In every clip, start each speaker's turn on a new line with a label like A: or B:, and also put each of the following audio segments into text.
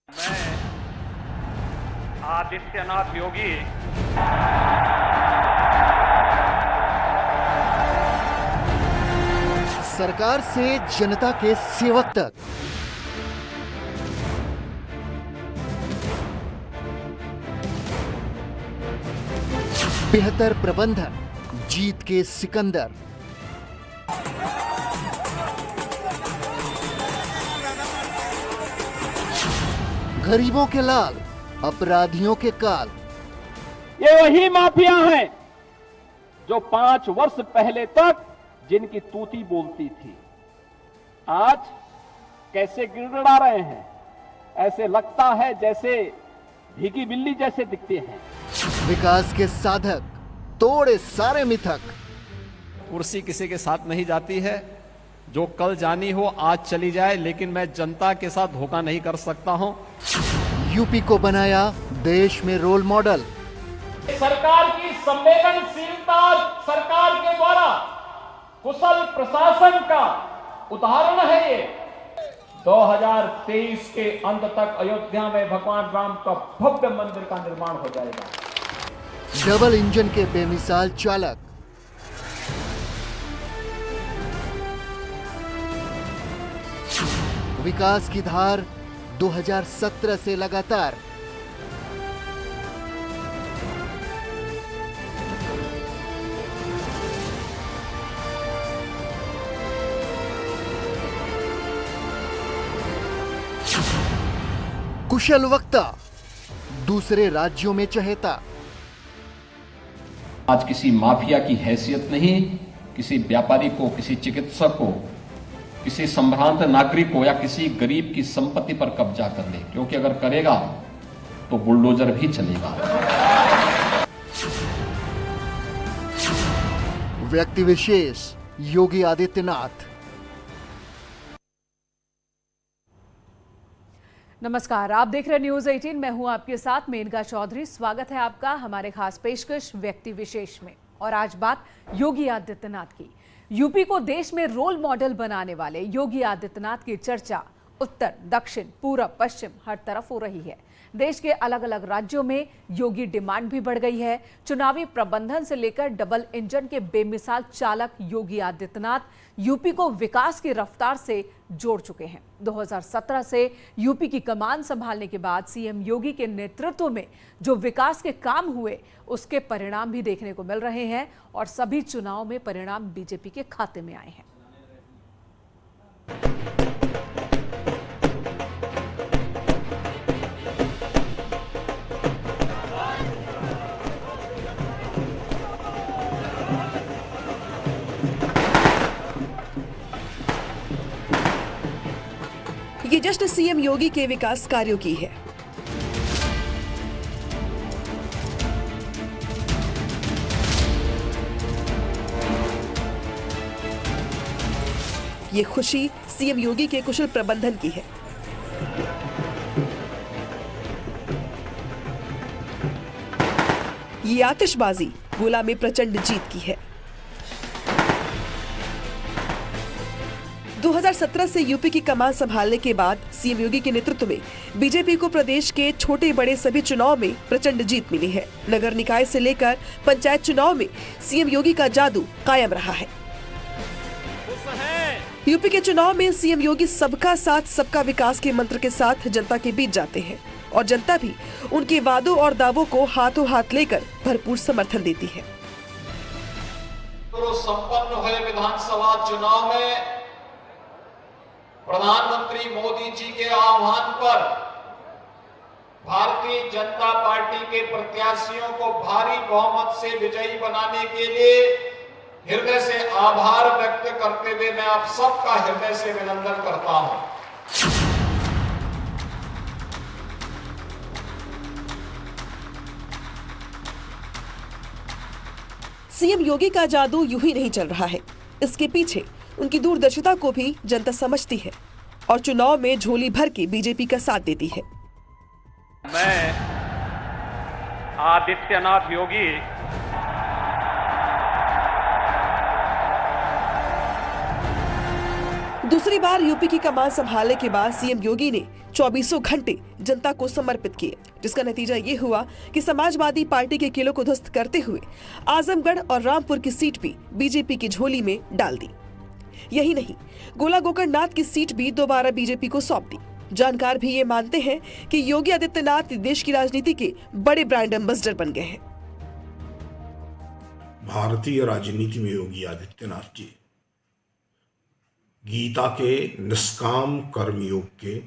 A: मैं आदित्यनाथ योगी
B: सरकार से जनता के सेवक तक, बेहतर प्रबंधन, जीत के सिकंदर। गरीबों के लाल, अपराधियों के काल।
C: ये वही माफिया हैं जो 5 वर्ष पहले तक जिनकी तूती बोलती थी, आज कैसे गिड़गिड़ा रहे हैं। ऐसे लगता है जैसे भीगी बिल्ली जैसे दिखते हैं।
B: विकास के साधक तोड़े सारे मिथक।
D: कुर्सी किसी के साथ नहीं जाती है, जो कल जानी हो आज चली जाए, लेकिन मैं जनता के साथ धोखा नहीं कर सकता हूं।
B: यूपी को बनाया देश में रोल मॉडल।
C: सरकार की संवेदनशीलता, सरकार के द्वारा कुशल प्रशासन का उदाहरण है। ये 2023 के अंत तक अयोध्या में भगवान राम का भव्य मंदिर का निर्माण हो जाएगा।
B: डबल इंजन के बेमिसाल चालक, विकास की धार 2017 से लगातार। कुशल वक्ता, दूसरे राज्यों में चहेता।
E: आज किसी माफिया की हैसियत नहीं, किसी व्यापारी को, किसी चिकित्सक को, किसी संभ्रांत नागरिक को या किसी गरीब की संपत्ति पर कब्जा कर ले, क्योंकि अगर करेगा तो बुलडोजर भी चलेगा।
B: व्यक्ति विशेष योगी आदित्यनाथ।
F: नमस्कार, आप देख रहे हैं न्यूज 18। मैं हूं आपके साथ मेनका चौधरी। स्वागत है आपका हमारे खास पेशकश व्यक्ति विशेष में। और आज बात योगी आदित्यनाथ की। यूपी को देश में रोल मॉडल बनाने वाले योगी आदित्यनाथ की चर्चा उत्तर, दक्षिण, पूरब, पश्चिम हर तरफ हो रही है। देश के अलग अलग राज्यों में योगी डिमांड भी बढ़ गई है। चुनावी प्रबंधन से लेकर डबल इंजन के बेमिसाल चालक योगी आदित्यनाथ यूपी को विकास की रफ्तार से जोड़ चुके हैं। 2017 से यूपी की कमान संभालने के बाद सीएम योगी के नेतृत्व में जो विकास के काम हुए, उसके परिणाम भी देखने को मिल रहे हैं और सभी चुनाव में परिणाम बीजेपी के खाते में आए हैं।
G: ये जश्न सीएम योगी के विकास कार्यों की है। ये खुशी सीएम योगी के कुशल प्रबंधन की है। ये आतिशबाजी गोला में प्रचंड जीत की है। 2017 से यूपी की कमान संभालने के बाद सीएम योगी के नेतृत्व में बीजेपी को प्रदेश के छोटे बड़े सभी चुनाव में प्रचंड जीत मिली है। नगर निकाय से लेकर पंचायत चुनाव में सीएम योगी का जादू कायम रहा है। यूपी के चुनाव में सीएम योगी सबका साथ सबका विकास के मंत्र के साथ जनता के बीच जाते हैं और जनता भी उनके वादों और दावों को हाथों हाथ लेकर भरपूर समर्थन देती है।
H: संपन्न हुए विधानसभा चुनाव में प्रधानमंत्री मोदी जी के आह्वान पर भारतीय जनता पार्टी के प्रत्याशियों को भारी बहुमत से विजयी बनाने के लिए हृदय से आभार व्यक्त करते हुए मैं आप सबका हृदय से अभिनंदन करता हूं।
G: सीएम योगी का जादू यूं ही नहीं चल रहा है। इसके पीछे उनकी दूरदर्शिता को भी जनता समझती है और चुनाव में झोली भर के बीजेपी का साथ देती है।
A: मैं आदित्यनाथ योगी
G: दूसरी बार यूपी की कमान संभालने के बाद सीएम योगी ने 24 घंटे जनता को समर्पित किए, जिसका नतीजा ये हुआ कि समाजवादी पार्टी के किलों को ध्वस्त करते हुए आजमगढ़ और रामपुर की सीट भी बीजेपी की झोली में डाल दी। यही नहीं, गोला गोकर्णनाथ की सीट भी दोबारा बीजेपी को सौंप दी। जानकार भी ये मानते हैं कि योगी आदित्यनाथ देश की राजनीति के बड़े ब्रांड एम्बेसडर बन गए हैं।
I: भारतीय राजनीति में योगी आदित्यनाथ जी गीता के निष्काम कर्मयोग के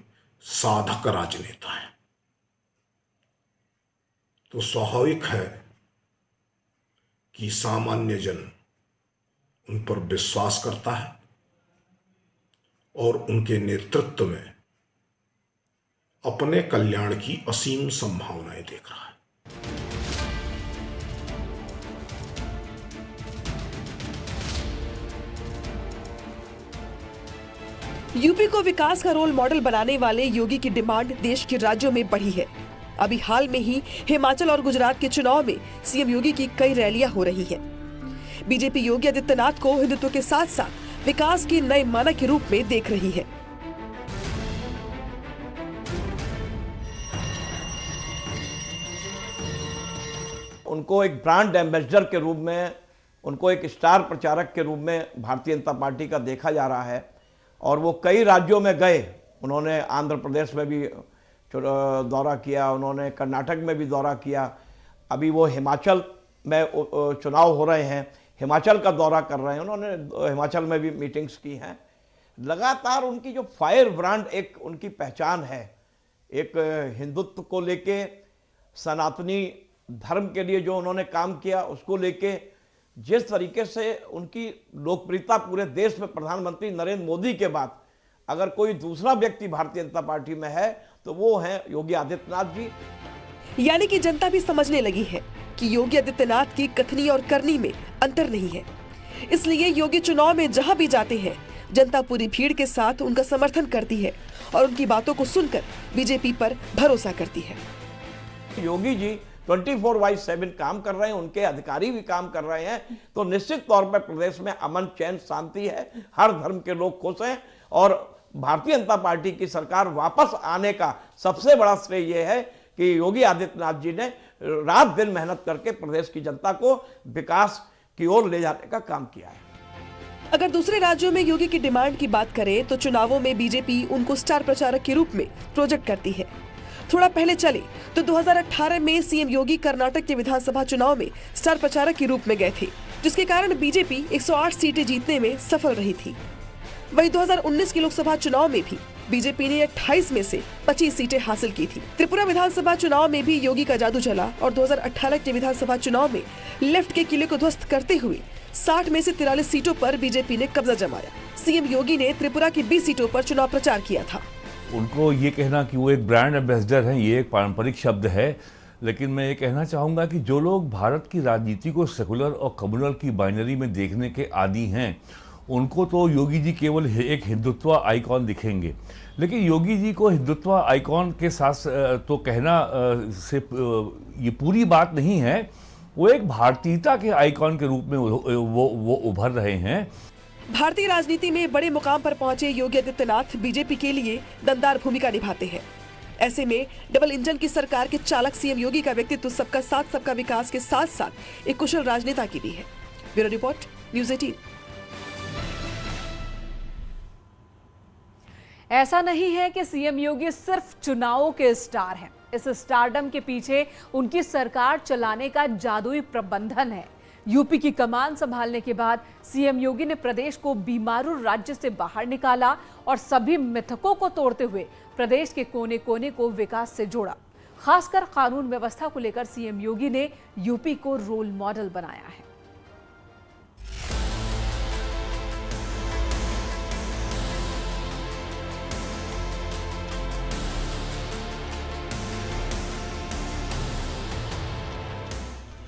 I: साधक राजनेता हैं, तो स्वाभाविक है कि सामान्य जन उन पर विश्वास करता है और उनके नेतृत्व में अपने कल्याण की असीम संभावनाएं देख रहा है।
G: यूपी को विकास का रोल मॉडल बनाने वाले योगी की डिमांड देश के राज्यों में बढ़ी है। अभी हाल में ही हिमाचल और गुजरात के चुनाव में सीएम योगी की कई रैलियां हो रही हैं। बीजेपी योगी आदित्यनाथ को हिंदुत्व के साथ साथ विकास के नए मानक के रूप में देख रही है।
J: उनको एक ब्रांड एम्बेसडर के रूप में, उनको एक स्टार प्रचारक के रूप में भारतीय जनता पार्टी का देखा जा रहा है और वो कई राज्यों में गए। उन्होंने आंध्र प्रदेश में भी दौरा किया, उन्होंने कर्नाटक में भी दौरा किया, अभी वो हिमाचल में चुनाव हो रहे हैं, हिमाचल का दौरा कर रहे हैं, उन्होंने हिमाचल में भी मीटिंग्स की हैं। लगातार उनकी जो फायर ब्रांड एक उनकी पहचान है, एक हिंदुत्व को लेके, सनातनी धर्म के लिए जो उन्होंने काम किया उसको लेके, जिस तरीके से उनकी लोकप्रियता पूरे देश में प्रधानमंत्री नरेंद्र मोदी के बाद अगर कोई दूसरा व्यक्ति भारतीय जनता पार्टी में है तो वो हैं योगी आदित्यनाथ जी।
G: यानी कि जनता भी समझने लगी है कि योगी आदित्यनाथ की कथनी और करनी में अंतर नहीं है। इसलिए योगी चुनाव में जहां भी जाते हैं, जनता पूरी भीड़ के साथ उनका समर्थन करती है और उनकी बातों को सुनकर बीजेपी पर भरोसा करती है।
J: योगी जी 24/7 काम कर रहे हैं, उनके अधिकारी भी काम कर रहे हैं, तो निश्चित तौर पर प्रदेश में अमन चैन शांति है, हर धर्म के लोग खुश हैं और भारतीय जनता पार्टी की सरकार वापस आने का सबसे बड़ा श्रेय यह है कि योगी आदित्यनाथ जी ने रात दिन मेहनत करके प्रदेश की जनता को विकास की ओर ले जाने का काम किया है।
G: अगर दूसरे राज्यों में योगी की डिमांड की बात करें तो चुनावों में बीजेपी उनको स्टार प्रचारक के रूप में प्रोजेक्ट करती है। थोड़ा पहले चले तो 2018 में सीएम योगी कर्नाटक के विधानसभा चुनाव में स्टार प्रचारक के रूप में गए थे, जिसके कारण बीजेपी 108 सीटें जीतने में सफल रही थी। वहीं 2019 के लोकसभा चुनाव में भी बीजेपी ने 28 में से 25 सीटें हासिल की थी। त्रिपुरा विधानसभा चुनाव में भी योगी का जादू चला और 2018 के विधानसभा चुनाव में लेफ्ट के किले को ध्वस्त करते हुए 60 में से 43 सीटों पर बीजेपी ने कब्जा जमाया। सीएम योगी ने त्रिपुरा की 20 सीटों पर चुनाव प्रचार किया था।
K: उनको ये कहना कि वो एक ब्रांड एम्बेसडर हैं, ये एक पारंपरिक शब्द है, लेकिन मैं ये कहना चाहूँगा कि जो लोग भारत की राजनीति को सेकुलर और कम्युनल की बाइनरी में देखने के आदी हैं, उनको तो योगी जी केवल एक हिंदुत्व आइकॉन दिखेंगे। लेकिन योगी जी को हिंदुत्व आइकॉन के साथ तो कहना से ये पूरी बात नहीं है। वो एक भारतीयता के आइकॉन के रूप में वो उभर रहे हैं।
G: भारतीय राजनीति में बड़े मुकाम पर पहुंचे योगी आदित्यनाथ बीजेपी के लिए दमदार भूमिका निभाते हैं। ऐसे में डबल इंजन की सरकार के चालक सीएम योगी का व्यक्तित्व सबका साथ सबका विकास के साथ साथ एक कुशल राजनेता की भी है। Bureau report, news 18।
F: ऐसा नहीं है कि सीएम योगी सिर्फ चुनावों के स्टार हैं। इस स्टारडम के पीछे उनकी सरकार चलाने का जादुई प्रबंधन है। यूपी की कमान संभालने के बाद सीएम योगी ने प्रदेश को बीमारू राज्य से बाहर निकाला और सभी मिथकों को तोड़ते हुए प्रदेश के कोने कोने को विकास से जोड़ा। खासकर कानून व्यवस्था को लेकर सीएम योगी ने यूपी को रोल मॉडल बनाया है।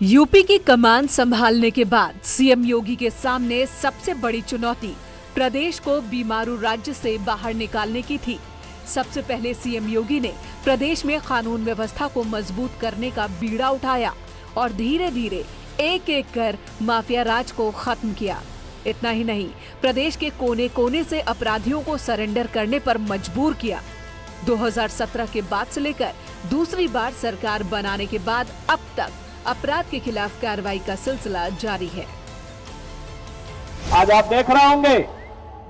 F: यूपी की कमान संभालने के बाद सीएम योगी के सामने सबसे बड़ी चुनौती प्रदेश को बीमारू राज्य से बाहर निकालने की थी। सबसे पहले सीएम योगी ने प्रदेश में कानून व्यवस्था को मजबूत करने का बीड़ा उठाया और धीरे धीरे एक एक कर माफिया राज को खत्म किया। इतना ही नहीं, प्रदेश के कोने कोने से अपराधियों को सरेंडर करने पर मजबूर किया। 2017 के बाद से लेकर दूसरी बार सरकार बनाने के बाद अब तक अपराध के खिलाफ कार्रवाई का सिलसिला जारी है।
C: आज आप देख रहे होंगे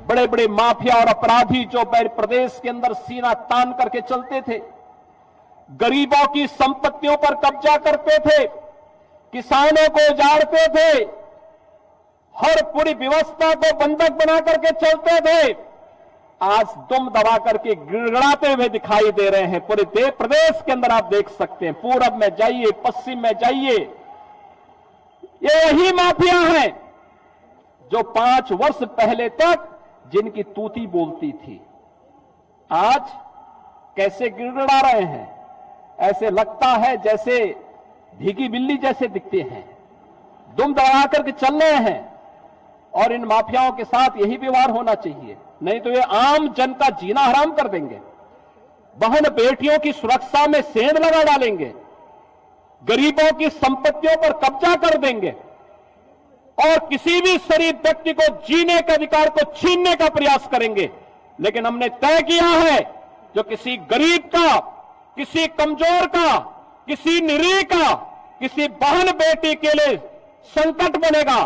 C: बड़े बड़े माफिया और अपराधी जो प्रदेश के अंदर सीना तान करके चलते थे, गरीबों की संपत्तियों पर कब्जा करते थे, किसानों को उजाड़ते थे, हर पूरी व्यवस्था को बंधक बना करके चलते थे, आज दुम दबा करके गिड़गिड़ाते हुए दिखाई दे रहे हैं। पूरे प्रदेश के अंदर आप देख सकते हैं, पूरब में जाइए, पश्चिम में जाइए, ये वही माफिया हैं जो 5 वर्ष पहले तक जिनकी तूती बोलती थी, आज कैसे गिड़गिड़ा रहे हैं। ऐसे लगता है जैसे भीगी बिल्ली जैसे दिखते हैं, दुम दबा करके चल रहे हैं। और इन माफियाओं के साथ यही व्यवहार होना चाहिए, नहीं तो ये आम जन का जीना हराम कर देंगे, बहन बेटियों की सुरक्षा में सेंध लगा डालेंगे, गरीबों की संपत्तियों पर कब्जा कर देंगे और किसी भी शरीफ व्यक्ति को जीने के अधिकार को छीनने का प्रयास करेंगे। लेकिन हमने तय किया है, जो किसी गरीब का, किसी कमजोर का, किसी निरीह का, किसी बहन बेटी के लिए संकट बनेगा,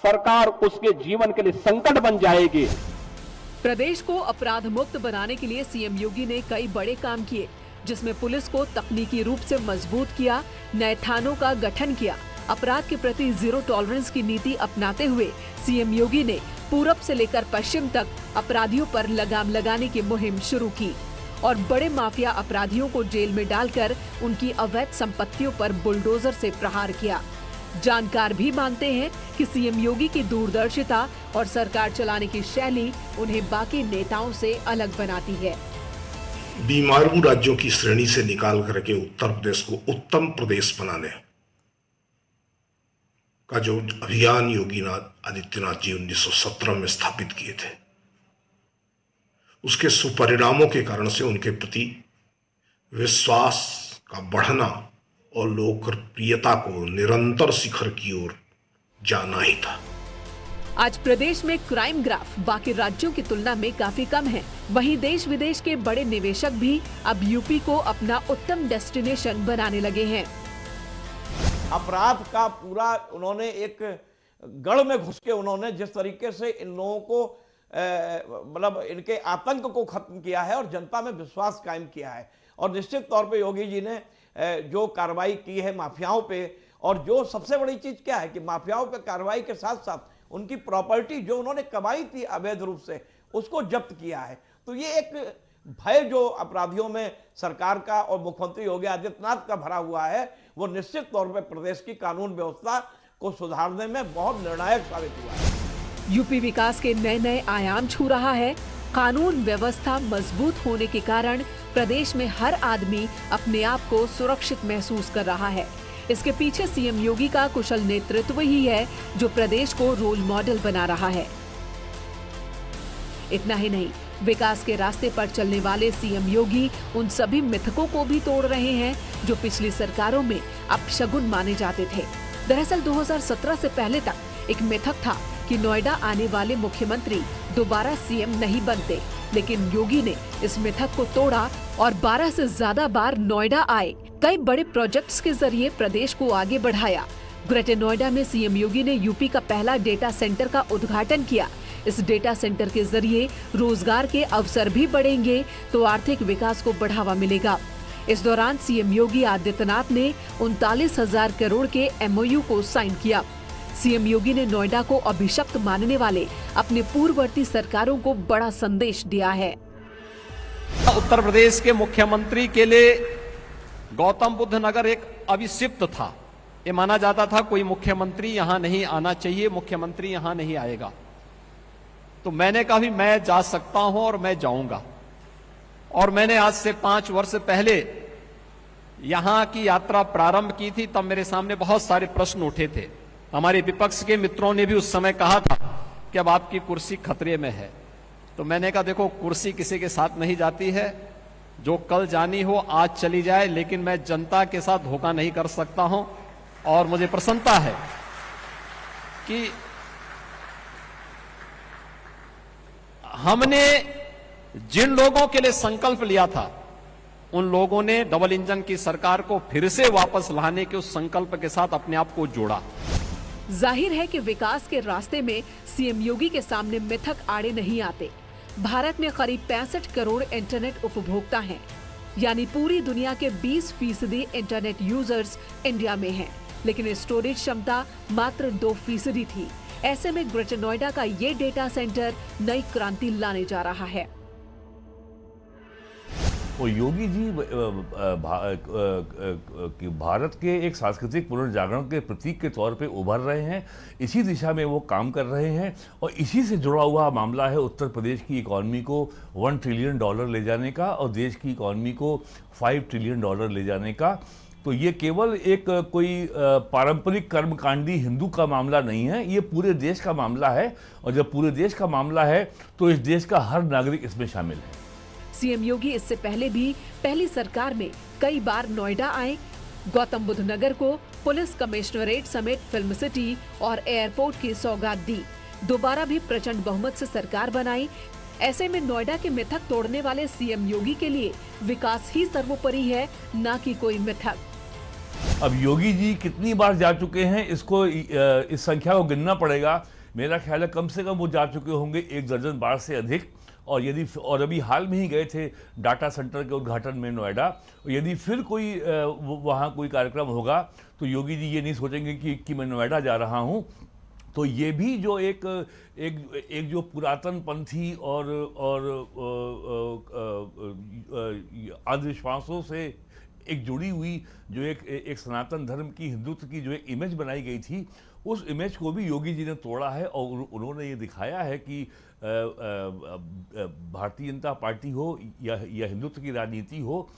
C: सरकार उसके जीवन के लिए संकट बन जाएगी।
F: प्रदेश को अपराध मुक्त बनाने के लिए सीएम योगी ने कई बड़े काम किए, जिसमें पुलिस को तकनीकी रूप से मजबूत किया, नए थानों का गठन किया। अपराध के प्रति जीरो टॉलरेंस की नीति अपनाते हुए सीएम योगी ने पूरब से लेकर पश्चिम तक अपराधियों पर लगाम लगाने की मुहिम शुरू की और बड़े माफिया अपराधियों को जेल में डालकर उनकी अवैध संपत्तियों पर बुलडोजर से प्रहार किया। जानकार भी मानते हैं कि सीएम योगी की दूरदर्शिता और सरकार चलाने की शैली उन्हें बाकी नेताओं से अलग बनाती है।
I: बीमारू राज्यों की श्रेणी से निकाल करके उत्तर प्रदेश को उत्तम प्रदेश बनाने का जो अभियान योगी आदित्यनाथ जी 1917 में स्थापित किए थे, उसके सुपरिणामों के कारण से उनके प्रति विश्वास का बढ़ना और लोकप्रियता को निरंतर शिखर की ओर जाना ही था।
F: आज प्रदेश में क्राइम ग्राफ बाकी राज्यों की तुलना में काफी कम है। वहीं देश विदेश के बड़े निवेशक भी अब यूपी को अपना उत्तम डेस्टिनेशन बनाने लगे हैं।
J: अपराध का पूरा उन्होंने एक गढ़ में घुस के उन्होंने जिस तरीके से इन लोगों को मतलब इनके आतंक को खत्म किया है और जनता में विश्वास कायम किया है। और निश्चित तौर पे योगी जी ने जो कार्रवाई की है माफियाओं पे, और जो सबसे बड़ी चीज क्या है कि माफियाओं पे कार्रवाई के साथ साथ उनकी प्रॉपर्टी जो उन्होंने कमाई थी अवैध रूप से उसको जब्त किया है। तो ये एक भय जो अपराधियों में सरकार का और मुख्यमंत्री योगी आदित्यनाथ का भरा हुआ है, वो निश्चित तौर पे प्रदेश की कानून व्यवस्था को सुधारने में बहुत निर्णायक साबित हुआ है।
F: यूपी विकास के नए नए आयाम छू रहा है। कानून व्यवस्था मजबूत होने के कारण प्रदेश में हर आदमी अपने आप को सुरक्षित महसूस कर रहा है। इसके पीछे सीएम योगी का कुशल नेतृत्व ही है जो प्रदेश को रोल मॉडल बना रहा है। इतना ही नहीं, विकास के रास्ते पर चलने वाले सीएम योगी उन सभी मिथकों को भी तोड़ रहे हैं जो पिछली सरकारों में अपशगुन माने जाते थे। दरअसल 2017 से पहले तक एक मिथक था कि नोएडा आने वाले मुख्यमंत्री दोबारा सीएम नहीं बनते, लेकिन योगी ने इस मिथक को तोड़ा और 12 से ज्यादा बार नोएडा आए। कई बड़े प्रोजेक्ट्स के जरिए प्रदेश को आगे बढ़ाया। ग्रेटर नोएडा में सीएम योगी ने यूपी का पहला डेटा सेंटर का उद्घाटन किया। इस डेटा सेंटर के जरिए रोजगार के अवसर भी बढ़ेंगे तो आर्थिक विकास को बढ़ावा मिलेगा। इस दौरान सीएम योगी आदित्यनाथ ने 39,000 करोड़ के MOU को साइन किया। सीएम योगी ने नोएडा को अभिशप्त मानने वाले अपने पूर्ववर्ती सरकारों को बड़ा संदेश दिया है।
D: उत्तर प्रदेश के मुख्यमंत्री के लिए गौतम बुद्ध नगर एक अभिशिप्त था। ये माना जाता था कोई मुख्यमंत्री यहां नहीं आना चाहिए, मुख्यमंत्री यहां नहीं आएगा। तो मैंने कहा भी मैं जा सकता हूं और मैं जाऊंगा। और मैंने आज से 5 वर्ष पहले यहां की यात्रा प्रारंभ की थी, तब मेरे सामने बहुत सारे प्रश्न उठे थे। हमारे विपक्ष के मित्रों ने भी उस समय कहा था कि अब आपकी कुर्सी खतरे में है। तो मैंने कहा देखो, कुर्सी किसी के साथ नहीं जाती है, जो कल जानी हो आज चली जाए, लेकिन मैं जनता के साथ धोखा नहीं कर सकता हूं। और मुझे प्रसन्नता है कि हमने जिन लोगों के लिए संकल्प लिया था उन लोगों ने डबल इंजन की सरकार को फिर से वापस लाने के उस संकल्प के साथ अपने आप को जोड़ा।
F: जाहिर है कि विकास के रास्ते में सीएम योगी के सामने मिथक आड़े नहीं आते। भारत में करीब 65 करोड़ इंटरनेट उपभोक्ता हैं, यानी पूरी दुनिया के 20% इंटरनेट यूजर्स इंडिया में हैं, लेकिन स्टोरेज क्षमता मात्र 2% थी। ऐसे में ग्रेटर नोएडा का ये डेटा सेंटर नई क्रांति लाने जा रहा है।
K: और योगी जी भारत के एक सांस्कृतिक पुनर्जागरण के प्रतीक के तौर पे उभर रहे हैं। इसी दिशा में वो काम कर रहे हैं और इसी से जुड़ा हुआ मामला है उत्तर प्रदेश की इकॉनमी को $1 ट्रिलियन ले जाने का और देश की इकॉनमी को $5 ट्रिलियन ले जाने का। तो ये केवल एक कोई पारंपरिक कर्मकांडी हिंदू का मामला नहीं है, ये पूरे देश का मामला है। और जब पूरे देश का मामला है तो इस देश का हर नागरिक इसमें शामिल है।
F: सीएम योगी इससे पहले भी पहली सरकार में कई बार नोएडा आए, गौतम बुद्ध नगर को पुलिस कमिश्नरेट समेत फिल्म सिटी और एयरपोर्ट की सौगात दी। दोबारा भी प्रचंड बहुमत से सरकार बनाई। ऐसे में नोएडा के मिथक तोड़ने वाले सीएम योगी के लिए विकास ही सर्वोपरि है, न कि कोई मिथक।
K: अब योगी जी कितनी बार जा चुके हैं, इसको इस संख्या को गिनना पड़ेगा। मेरा ख्याल है कम से कम वो जा चुके होंगे 1 दर्जन बार से अधिक। और अभी हाल में ही गए थे डाटा सेंटर के उद्घाटन में नोएडा। यदि फिर कोई वहाँ कोई कार्यक्रम होगा तो योगी जी ये नहीं सोचेंगे कि मैं नोएडा जा रहा हूँ। तो ये भी जो एक जो पुरातन पंथी और अंधविश्वासों से एक जुड़ी हुई जो एक सनातन धर्म की, हिंदुत्व की जो एक इमेज बनाई गई थी, उस इमेज को भी योगी जी ने तोड़ा है। और उन्होंने ये दिखाया है कि भारतीय जनता पार्टी हो या हिंदुत्व की राजनीति हो,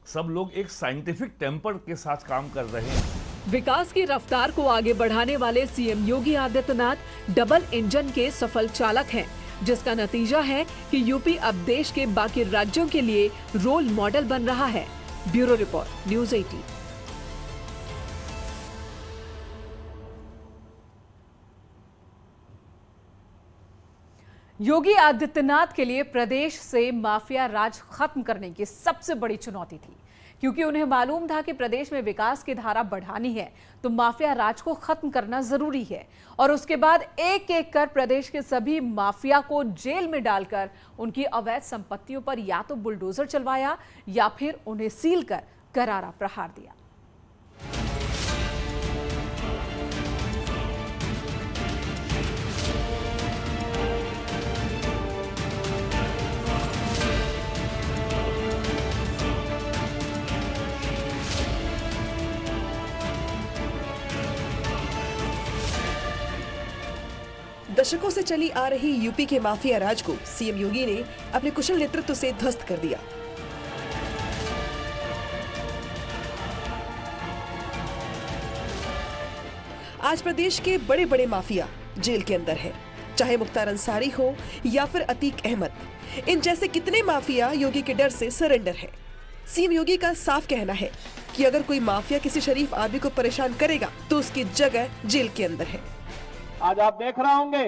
K: सब लोग एक साइंटिफिक टेम्पर के साथ काम कर रहे हैं।
F: विकास की रफ्तार को आगे बढ़ाने वाले CM Yogi Adityanath double engine के सफल चालक हैं, जिसका नतीजा है कि यूपी अब देश के बाकी राज्यों के लिए रोल मॉडल बन रहा है। Bureau report, news 18। Yogi Adityanath के लिए प्रदेश से माफिया राज खत्म करने की सबसे बड़ी चुनौती थी, क्योंकि उन्हें मालूम था कि प्रदेश में विकास की धारा बढ़ानी है तो माफिया राज को खत्म करना जरूरी है। और उसके बाद एक एक कर प्रदेश के सभी माफिया को जेल में डालकर उनकी अवैध संपत्तियों पर या तो बुलडोजर चलवाया या फिर उन्हें सील कर करारा प्रहार दिया।
G: दशकों से चली आ रही यूपी के माफिया राज को सीएम योगी ने अपने कुशल नेतृत्व से ध्वस्त कर दिया। आज प्रदेश के बड़े बड़े माफिया जेल के अंदर है, चाहे मुख्तार अंसारी हो या फिर अतीक अहमद। इन जैसे कितने माफिया योगी के डर से सरेंडर है। सीएम योगी का साफ कहना है कि अगर कोई माफिया किसी शरीफ आदमी को परेशान करेगा तो उसकी जगह जेल के अंदर है।
C: आज आप देख रहे होंगे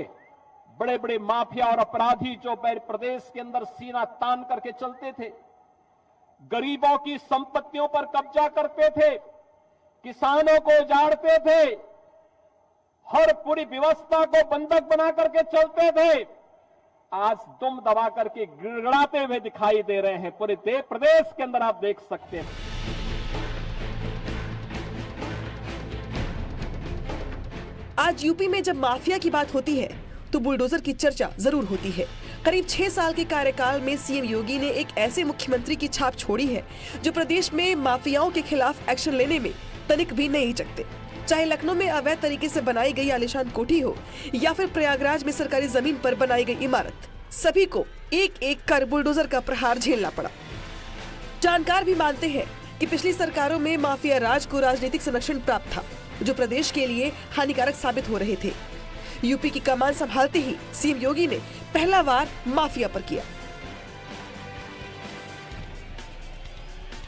C: बड़े बड़े माफिया और अपराधी जो प्रदेश के अंदर सीना तान करके चलते थे, गरीबों की संपत्तियों पर कब्जा करते थे, किसानों को उजाड़ते थे, हर पूरी व्यवस्था को बंधक बना करके चलते थे, आज दुम दबा करके गिड़गिड़ाते हुए दिखाई दे रहे हैं। पूरे प्रदेश के अंदर आप देख सकते हैं।
G: आज यूपी में जब माफिया की बात होती है तो बुलडोजर की चर्चा जरूर होती है। करीब 6 साल के कार्यकाल में सीएम योगी ने एक ऐसे मुख्यमंत्री की छाप छोड़ी है जो प्रदेश में माफियाओं के खिलाफ एक्शन लेने में तनिक भी नहीं हिचकते। चाहे लखनऊ में अवैध तरीके से बनाई गई आलीशान कोठी हो या फिर प्रयागराज में सरकारी जमीन पर बनाई गई इमारत, सभी को एक एक कर बुलडोजर का प्रहार झेलना पड़ा। जानकार भी मानते हैं कि पिछली सरकारों में माफिया राज को राजनीतिक संरक्षण प्राप्त था, जो प्रदेश के लिए हानिकारक साबित हो रहे थे। यूपी की कमान संभालते ही सीएम योगी ने पहला वार माफिया पर किया।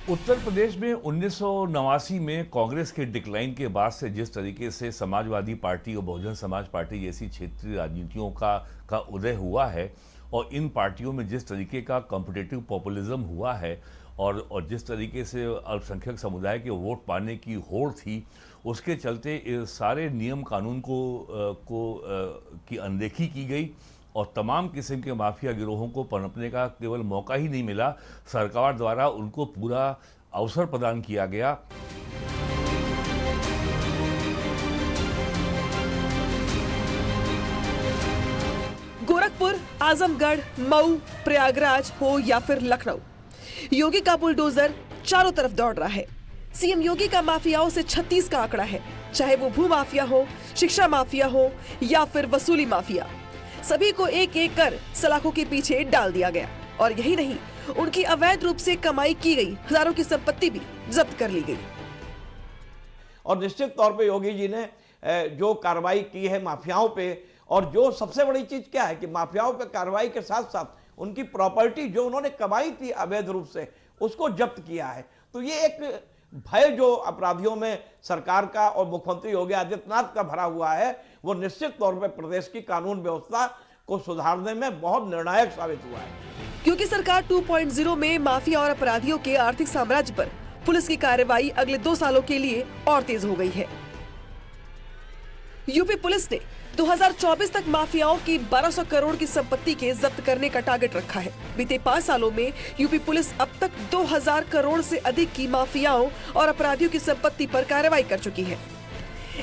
K: उत्तर प्रदेश में 1989 में कांग्रेस के डिक्लाइन के बाद से जिस तरीके से समाजवादी पार्टी और बहुजन समाज पार्टी जैसी क्षेत्रीय राजनीतियों का उदय हुआ है और इन पार्टियों में जिस तरीके का कॉम्पिटिटिव पॉपुलिज्म हुआ है और जिस तरीके से अल्पसंख्यक समुदाय के वोट पाने की होड़ थी, उसके चलते इस सारे नियम कानून की अनदेखी की गई और तमाम किस्म के माफिया गिरोहों को पनपने का केवल मौका ही नहीं मिला, सरकार द्वारा उनको पूरा अवसर प्रदान किया गया।
G: गोरखपुर, आजमगढ़, मऊ, प्रयागराज हो या फिर लखनऊ, योगी का बुलडोजर चारों तरफ दौड़ रहा है। सीएम योगी का माफियाओं से 36 का आंकड़ा है, चाहे वो भू माफिया हो, शिक्षा माफिया हो या फिर वसूली माफिया, सभी को एक एक कर सलाखों के पीछे डाल दिया गया। और यही नहीं, उनकी अवैध रूप से कमाई की गई हजारों की संपत्ति भी जब्त कर ली गई।
J: और निश्चित तौर पे योगी जी ने जो कार्रवाई की है माफियाओं पे, और जो सबसे बड़ी चीज क्या है कि माफियाओं पे कार्रवाई के साथ साथ उनकी प्रॉपर्टी जो उन्होंने कमाई थी अवैध रूप से, उसको जब्त किया है। तो ये एक भय जो अपराधियों में सरकार का और मुख्यमंत्री योगी आदित्यनाथ का भरा हुआ है, वो निश्चित तौर पर प्रदेश की कानून व्यवस्था को सुधारने में बहुत निर्णायक साबित हुआ है।
G: क्योंकि सरकार 2.0 में माफिया और अपराधियों के आर्थिक साम्राज्य पर पुलिस की कार्रवाई अगले 2 सालों के लिए और तेज हो गई है। यूपी पुलिस ने 2024 तक माफियाओं की 1200 करोड़ की संपत्ति के जब्त करने का टारगेट रखा है। बीते 5 सालों में यूपी पुलिस अब तक 2000 करोड़ से अधिक की माफियाओं और अपराधियों की संपत्ति पर कार्रवाई कर चुकी है।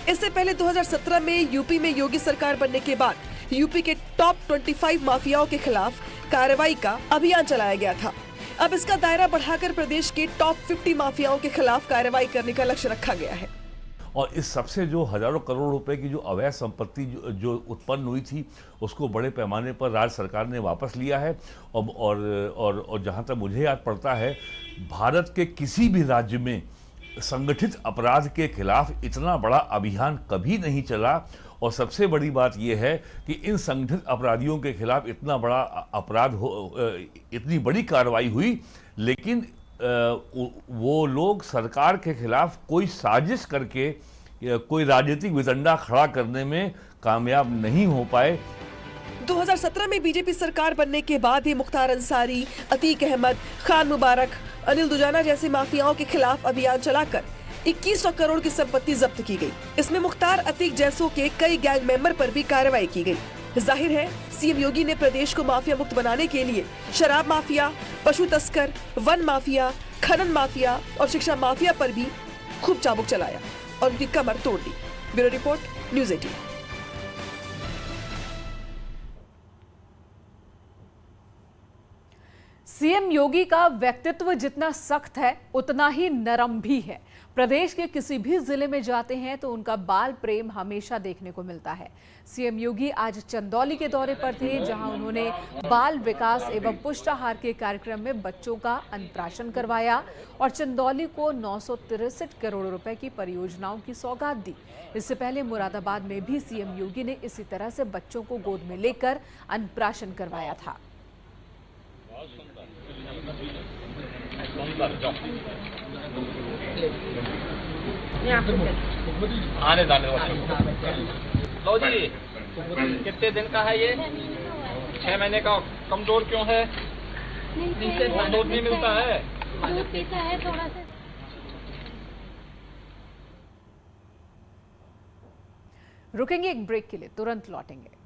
G: इससे पहले 2017 में यूपी में योगी सरकार बनने के बाद यूपी के टॉप 25 माफियाओं के खिलाफ कार्रवाई का अभियान चलाया गया था। अब इसका दायरा बढ़ाकर प्रदेश के टॉप 50 माफियाओं के खिलाफ कार्रवाई करने का लक्ष्य रखा गया है।
K: और इस सबसे जो हजारों करोड़ रुपए की जो अवैध संपत्ति जो उत्पन्न हुई थी, उसको बड़े पैमाने पर राज्य सरकार ने वापस लिया है। और जहां तक मुझे याद पड़ता है, भारत के किसी भी राज्य में संगठित अपराध के खिलाफ इतना बड़ा अभियान कभी नहीं चला। और सबसे बड़ी बात यह है कि इन संगठित अपराधियों के खिलाफ इतना बड़ा अपराध इतनी बड़ी कार्रवाई हुई, लेकिन वो लोग सरकार के खिलाफ कोई साजिश करके कोई राजनीतिक वितंडा खड़ा करने में कामयाब नहीं हो पाए।
G: 2017 में बीजेपी सरकार बनने के बाद ही मुख्तार अंसारी, अतीक अहमद, खान मुबारक, अनिल दुजाना जैसे माफियाओं के खिलाफ अभियान चलाकर 2100 करोड़ की संपत्ति जब्त की गई। इसमें मुख्तार, अतीक जैसों के कई गैंग मेंबर पर भी कार्रवाई की गई। जाहिर है, सीएम योगी ने प्रदेश को माफिया मुक्त बनाने के लिए शराब माफिया, पशु तस्कर, वन माफिया, खनन माफिया और शिक्षा माफिया पर भी खूब चाबुक चलाया और उनकी कमर तोड़ दी। Bureau report, news 18।
F: CM Yogi का व्यक्तित्व जितना सख्त है, उतना ही नरम भी है। प्रदेश के किसी भी जिले में जाते हैं तो उनका बाल प्रेम हमेशा देखने को मिलता है। सीएम योगी आज चंदौली के दौरे पर थे, जहां उन्होंने बाल विकास एवं पुष्टाहार के कार्यक्रम में बच्चों का अन्नप्राशन करवाया और चंदौली को 963 करोड़ रुपए की परियोजनाओं की सौगात दी। इससे पहले मुरादाबाद में भी सीएम योगी ने इसी तरह से बच्चों को गोद में लेकर अन्नप्राशन करवाया था।
L: आने जाने लो जी, कितने दिन का है ये? 6 महीने का। कमजोर क्यों है? दूध नहीं मिलता है।
M: थोड़ा सा।
F: रुकेंगे एक ब्रेक के लिए, तुरंत लौटेंगे।